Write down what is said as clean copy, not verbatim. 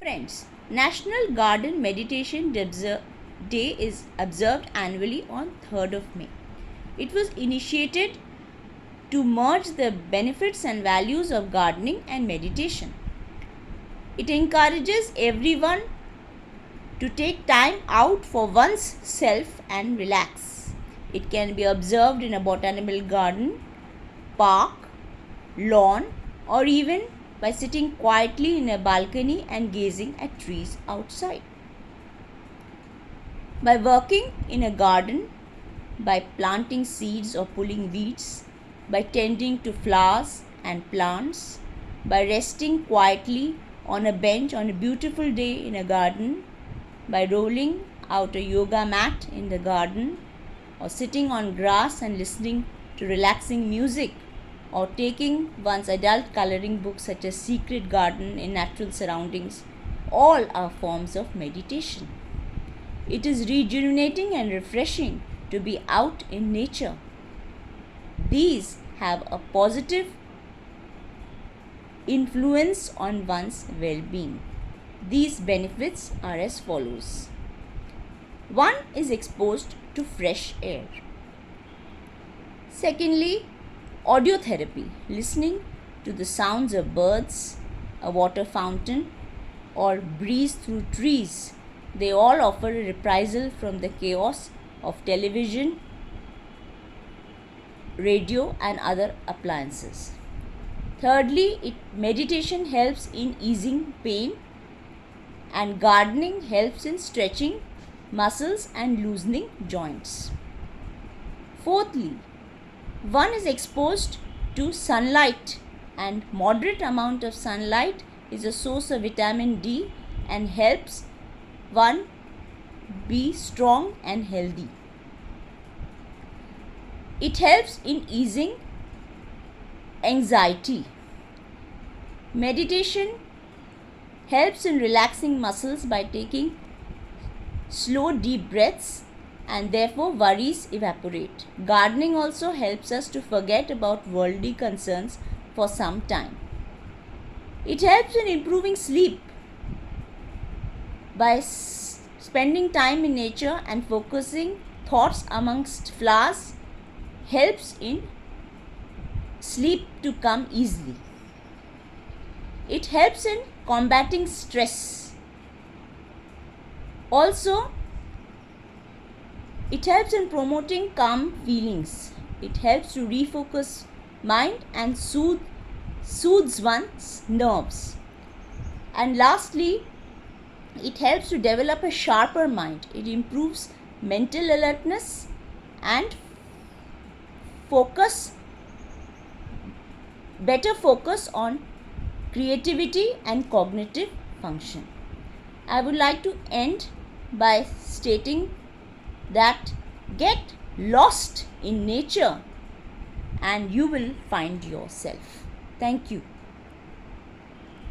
Friends, National Garden Meditation Day is observed annually on 3rd of May. It was initiated to merge the benefits and values of gardening and meditation. It encourages everyone to take time out for one's self and relax. It can be observed in a botanical garden, park, lawn, or even by sitting quietly in a balcony and gazing at trees outside. By working in a garden, by planting seeds or pulling weeds, by tending to flowers and plants, by resting quietly on a bench on a beautiful day in a garden, by rolling out a yoga mat in the garden, or sitting on grass and listening to relaxing music, or taking one's adult coloring book such as Secret Garden in natural surroundings, all are forms of meditation. It is rejuvenating and refreshing to be out in nature. These have a positive influence on one's well-being. These benefits are as follows. 1 is exposed to fresh air. Secondly, audiotherapy, listening to the sounds of birds, a water fountain, or breeze through trees. They all offer a reprisal from the chaos of television, radio, and other appliances. Thirdly, meditation helps in easing pain, and gardening helps in stretching muscles and loosening joints. Fourthly, one is exposed to sunlight, and moderate amount of sunlight is a source of vitamin D and helps one be strong and healthy. It helps in easing anxiety. Meditation helps in relaxing muscles by taking slow deep breaths, and therefore worries evaporate. Gardening also helps us to forget about worldly concerns for some time. It helps in improving sleep by spending time in nature and focusing thoughts amongst flowers helps in sleep to come easily. It helps in combating stress. Also, it helps in promoting calm feelings. It helps to refocus mind and soothes one's nerves. And lastly, it helps to develop a sharper mind. It improves mental alertness and better focus on creativity and cognitive function. I would like to end by stating that get lost in nature and you will find yourself. Thank you.